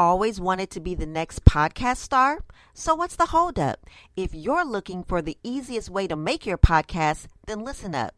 Always wanted to be the next podcast star? So what's the holdup? If you're looking for the easiest way to make your podcast, then listen up.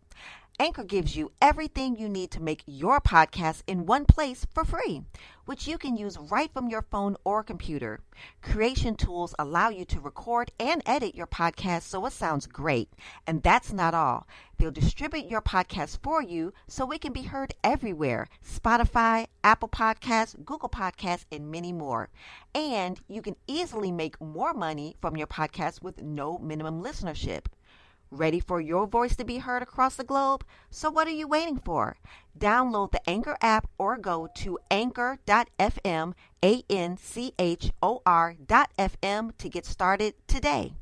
Anchor gives you everything you need to make your podcast in one place for free, which you can use right from your phone or computer. Creation tools allow you to record and edit your podcast so it sounds great. And that's not all. They'll distribute your podcast for you so it can be heard everywhere: Spotify, Apple Podcasts, Google Podcasts, and many more. And you can easily make more money from your podcast with no minimum listenership. Ready for your voice to be heard across the globe? So what are you waiting for? Download the Anchor app or go to anchor.fm, ANCHOR.FM to get started today.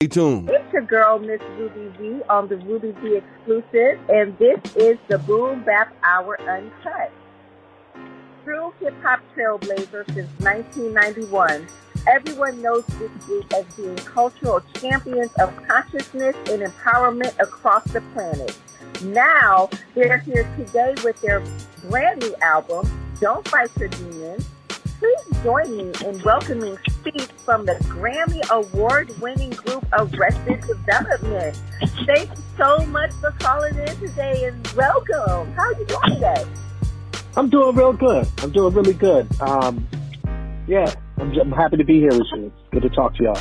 Stay tuned. It's your girl, Miss Ruby V, on the Ruby V Exclusive, and this is the Boom Bap Hour Uncut. True hip-hop trailblazer since 1991, everyone knows this group as being cultural champions of consciousness and empowerment across the planet. Now, they're here today with their brand new album, Don't Fight Your Demons. Please join me in welcoming speech from the Grammy Award-winning group Arrested Development. Thank you so much for calling in today and welcome. How are you doing today? I'm doing real good. I'm doing really good. Yeah, I'm happy to be here with you. It's good to talk to y'all.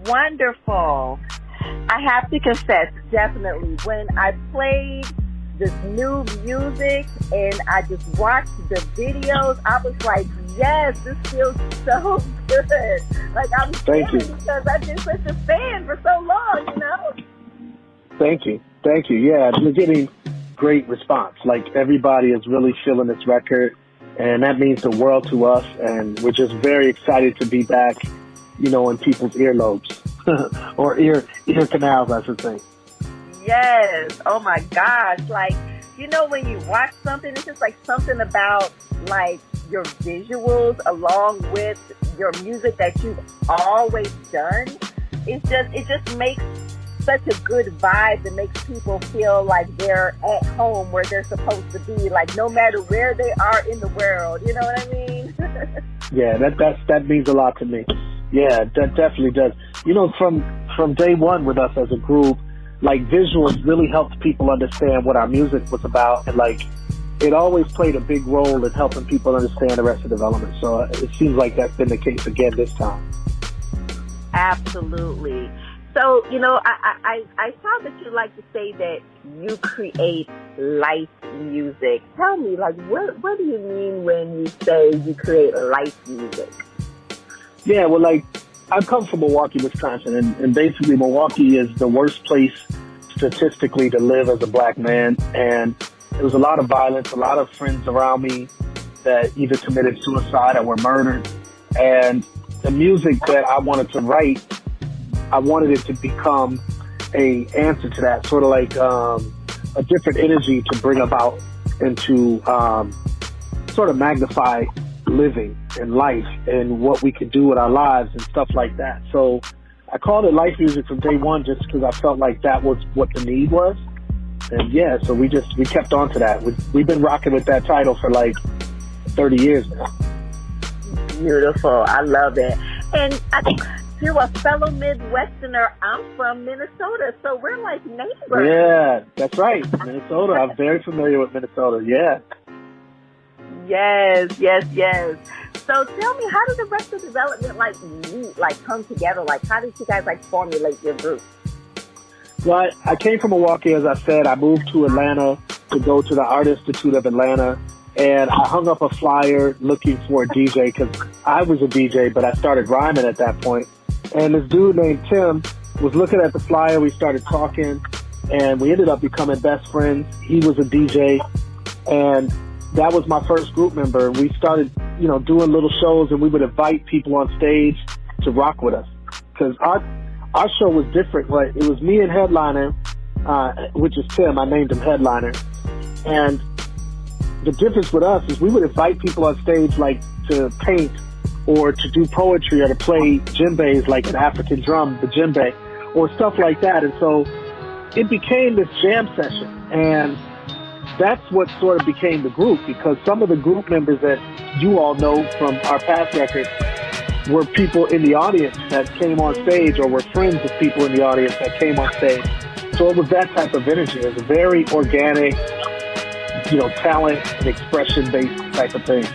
Wonderful. I have to confess, definitely, when I played this new music and I just watched the videos, I was like, yes, this feels so good. Like, I'm feeling because I've been such a fan for so long, you know? Thank you. Yeah, we're getting great response. Like, everybody is really feeling this record, and that means the world to us, and we're just very excited to be back, you know, in people's earlobes or ear canals, I should say. Yes. Oh my gosh. Like, you know, when you watch something, it's just like something about like your visuals along with your music that you've always done. It just makes such a good vibe that makes people feel like they're at home where they're supposed to be, like no matter where they are in the world. You know what I mean? Yeah, that means a lot to me. Yeah, that definitely does. You know, from day one with us as a group, like, visuals really helped people understand what our music was about, and like it always played a big role in helping people understand Arrested Development. So it seems like that's been the case again this time. Absolutely. So, you know, I saw that you like to say that you create life music. Tell me, like, what do you mean when you say you create life music? Yeah, well, like, I come from Milwaukee, Wisconsin, and basically Milwaukee is the worst place statistically to live as a black man. And there was a lot of violence, a lot of friends around me that either committed suicide or were murdered. And the music that I wanted to write, I wanted it to become a answer to that, sort of like a different energy to bring about and to sort of magnify living and life and what we could do with our lives and stuff like that. So I called it life music from day one just because I felt like that was what the need was. And yeah, so we kept on to that. We've been rocking with that title for like 30 years now. Beautiful. I love it. And you're a fellow Midwesterner. I'm from Minnesota, so we're like neighbors. Yeah, that's right. Minnesota. I'm very familiar with Minnesota. Yeah. Yes. So tell me, how did Arrested Development like meet, like come together? Like, how did you guys like formulate your group? Well, I came from Milwaukee, as I said. I moved to Atlanta to go to the Art Institute of Atlanta, and I hung up a flyer looking for a DJ because I was a DJ, but I started rhyming at that point. And this dude named Tim was looking at the flyer. We started talking, and we ended up becoming best friends. He was a DJ, and that was my first group member. We started, you know, doing little shows, and we would invite people on stage to rock with us because our show was different. Like, it was me and Headliner, which is Tim. I named him Headliner. And the difference with us is we would invite people on stage, like, to paint or to do poetry or to play djembes, like an African drum, the djembe, or stuff like that. And so it became this jam session. And that's what sort of became the group, because some of the group members that you all know from our past records were people in the audience that came on stage, or were friends of people in the audience that came on stage. So it was that type of energy. It was a very organic, talent and expression-based type of thing.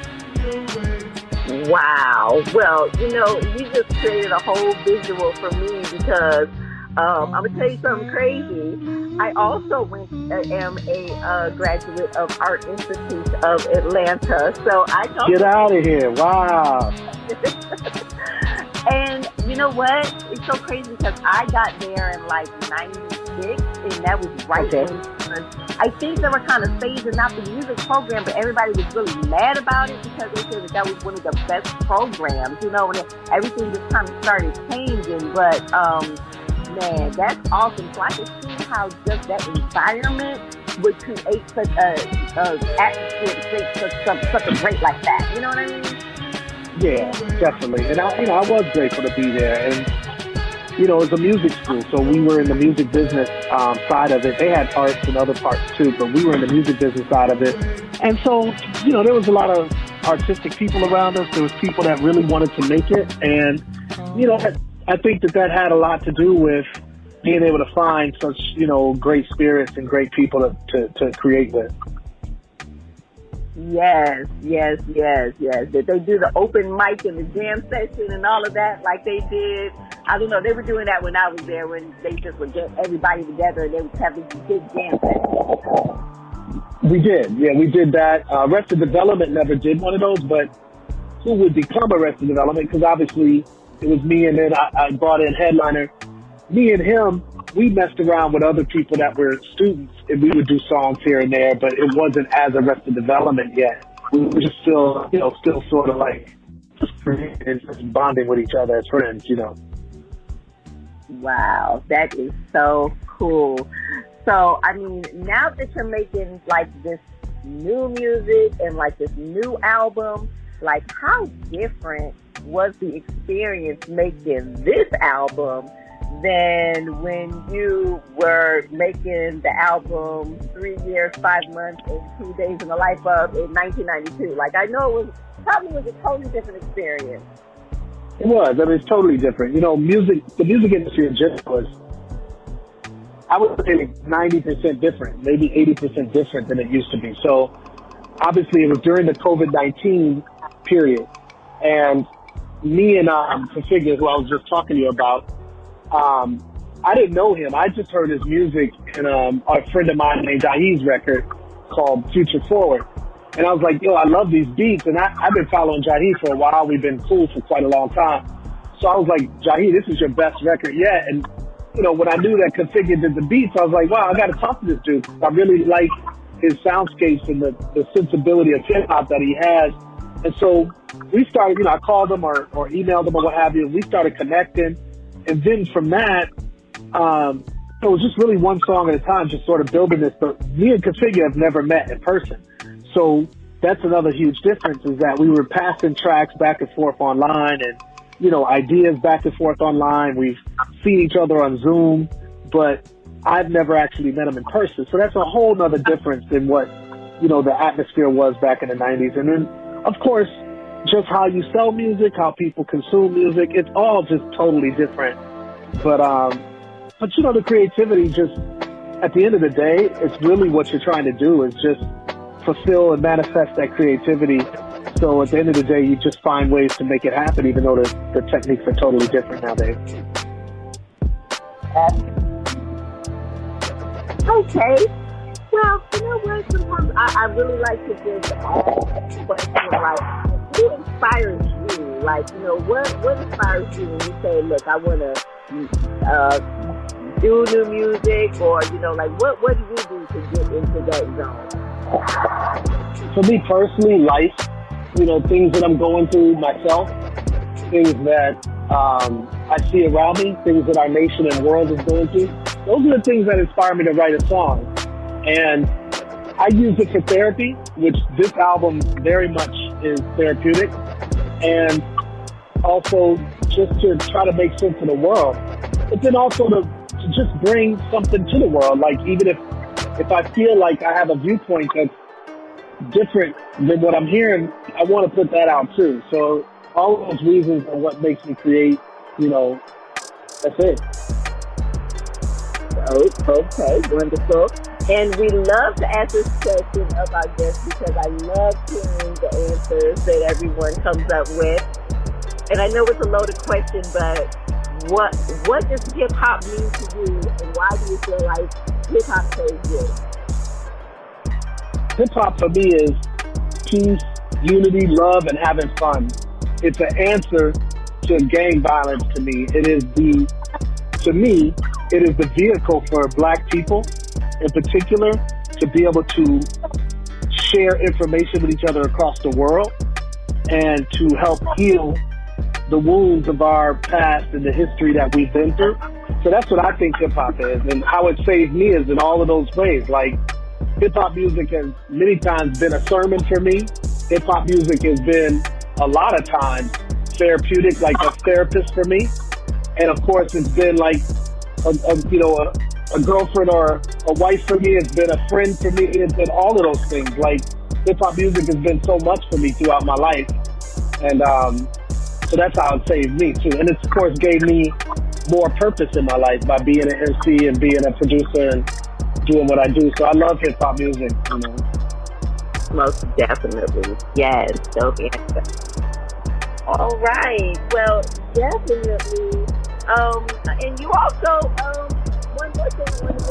Wow. Well, you just created a whole visual for me, because I'm going to tell you something crazy. I also am a graduate of Art Institute of Atlanta. So I know. Get out of here. Wow. And you know what? It's so crazy because I got there in like 96, and that was right when I think they were kind of phasing out the music program, but everybody was really mad about it because they said that was one of the best programs, and everything just kind of started changing. But man, that's awesome. So I can see how just that environment would create such a atmosphere to create something great like that. You know what I mean? Yeah, definitely. And I was grateful to be there. And it was a music school, so we were in the music business side of it. They had arts and other parts too, but we were in the music business side of it. And so, there was a lot of artistic people around us. There was people that really wanted to make it. And, I think that had a lot to do with being able to find such, great spirits and great people to create with. Yes. Did they do the open mic and the jam session and all of that like they did? I don't know. They were doing that when I was there, when they just would get everybody together and they would have these big jam sessions. We did. Yeah, we did that. Arrested Development never did one of those, but who would become Arrested Development? Because obviously it was me, and then I brought in headliner. Me and him, we messed around with other people that were students, and we would do songs here and there, but it wasn't as Arrested Development yet. We were just still sort of like just bonding with each other as friends, Wow, that is so cool. So, I mean, now that you're making like this new music and like this new album, like how different was the experience making this album than when you were making the album 3 years, 5 months, and 2 days in the life of in 1992? Like, I know it probably was a totally different experience. It was. I mean, it's totally different. The music industry in general is, I would say, 90% different, maybe 80% different than it used to be. So, obviously, it was during the COVID-19 period, and me and Configa, who I was just talking to you about, I didn't know him. I just heard his music in a friend of mine named Jahid's record called Future Forward. And I was like, I love these beats. And I've been following Jahid for a while. We've been cool for quite a long time. So I was like, Jahid, this is your best record yet. And, when I knew that Configa did the beats, I was like, wow, I got to talk to this dude. I really like his soundscapes and the sensibility of hip-hop that he has. And so we started, I called him or emailed him or what have you. We started connecting. And then from that, it was just really one song at a time, just sort of building this. But me and Configa have never met in person. So that's another huge difference, is that we were passing tracks back and forth online and, ideas back and forth online. We've seen each other on Zoom, but I've never actually met him in person. So that's a whole nother difference than what, the atmosphere was back in the 90s. And then, of course, just how you sell music, how people consume music, it's all just totally different. But the creativity, just at the end of the day, it's really what you're trying to do is just fulfill and manifest that creativity. So at the end of the day, you just find ways to make it happen, even though the techniques are totally different nowadays. Okay. Well, you know what? Sometimes I really like to just ask questions like, who inspires you? Like, what inspires you when you say, look, I want to do new music, or, what do you do to get into that zone? For me personally, life, things that I'm going through myself, things that I see around me, things that our nation and world is going through. Those are the things that inspire me to write a song. And I use it for therapy, which this album very much is therapeutic, and also just to try to make sense of the world, but then also to just bring something to the world. Like, even if if I feel like I have a viewpoint that's different than what I'm hearing, I want to put that out too. So all of those reasons are what makes me create, that's it. Okay, wonderful. And we love to ask this question of our guests because I love hearing the answers that everyone comes up with. And I know it's a loaded question, but what does hip hop mean to you, and why do you feel like hip hop saves you? Hip hop for me is peace, unity, love, and having fun. It's an answer to gang violence to me. It is the vehicle for Black people in particular to be able to share information with each other across the world and to help heal the wounds of our past and the history that we've been through. So that's what I think hip hop is, and how it saved me is in all of those ways. Like, hip hop music has many times been a sermon for me. Hip hop music has been a lot of times therapeutic, like a therapist for me. And of course, it's been like a girlfriend or a wife for me. It's been a friend for me. It's been all of those things. Like, hip hop music has been so much for me throughout my life, and so that's how it saved me too. And it of course gave me more purpose in my life by being an MC and being a producer and doing what I do. So I love hip hop music. Most definitely, yes. Dope answer. All right. Well, definitely. And you also, one more thing I want to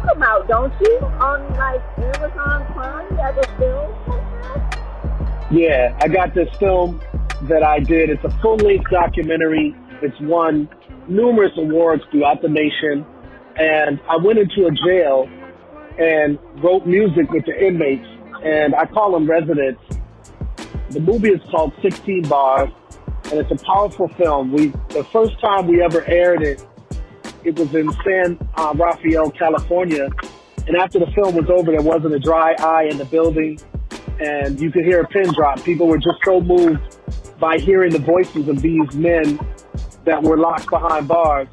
come out, don't you? On like Amazon Prime, you have a film? Yeah, I got this film that I did. It's a full-length documentary. It's won numerous awards throughout the nation. And I went into a jail and wrote music with the inmates, and I call them residents. The movie is called 16 Bars, and it's a powerful film. The first time we ever aired it, it was in San Rafael, California, and after the film was over, there wasn't a dry eye in the building, and you could hear a pin drop. People were just so moved by hearing the voices of these men that were locked behind bars,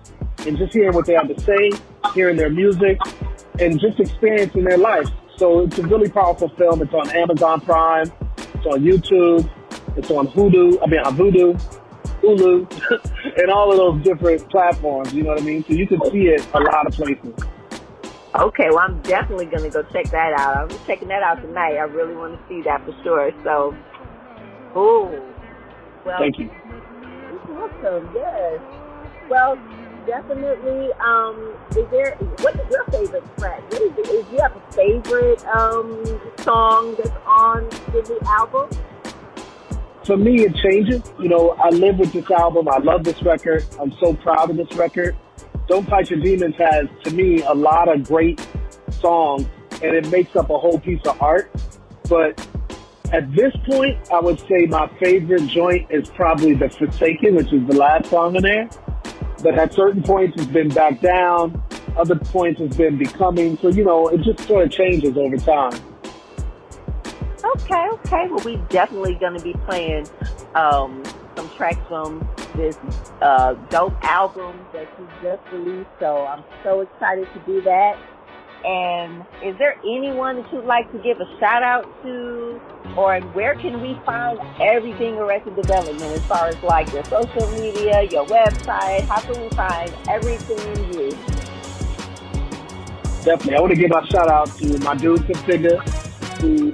and just hearing what they had to say, hearing their music, and just experiencing their life. So it's a really powerful film. It's on Amazon Prime. It's on YouTube. It's on Vudu, Hulu, and all of those different platforms. You know what I mean? So you can see it a lot of places. Okay, well, I'm definitely going to go check that out. I'm checking that out tonight. I really want to see that for sure. So, well, thank you. It's awesome. Yes. Well, definitely. What is your favorite track? Do you have a favorite song that's on the album? For me, it changes. I live with this album. I love this record. I'm so proud of this record. Don't Fight Your Demons has, to me, a lot of great songs, and it makes up a whole piece of art. But at this point, I would say my favorite joint is probably The Forsaken, which is the last song in there. But at certain points, it's been Back Down. Other points, it's been Becoming. So, it just sort of changes over time. Okay. Well, we definitely going to be playing some tracks from this dope album that you just released. So I'm so excited to do that. And is there anyone that you'd like to give a shout out to, or where can we find everything Arrested Development as far as like your social media, your website? How can we find everything in you? Definitely. I want to give a shout out to my dude Configa, who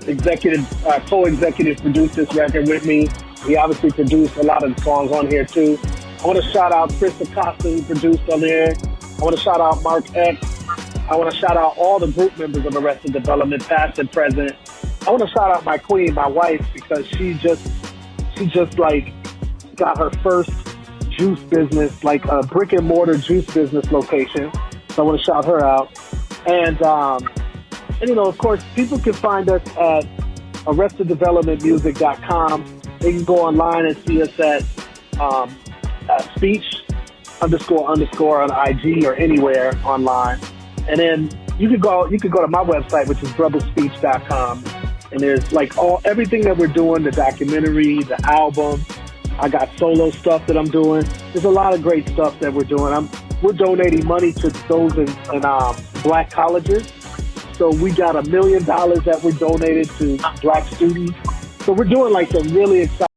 co-executive produced this record with me. He obviously produced a lot of the songs on here too. I want to shout out Chris Acosta, who produced on there. I want to shout out Mark X. I want to shout out all the group members of Arrested Development, past and present. I want to shout out my queen, my wife, because she just like got her first juice business, like a brick and mortar juice business location. So I want to shout her out. And of course, people can find us at arresteddevelopmentmusic.com. They can go online and see us at speech __ on IG or anywhere online. And then you could go to my website, which is brotherspeech.com. And there's like everything that we're doing, the documentary, the album. I got solo stuff that I'm doing. There's a lot of great stuff that we're doing. we're donating money to those in black colleges. So we got $1 million that we donated to black students. So we're doing like some really exciting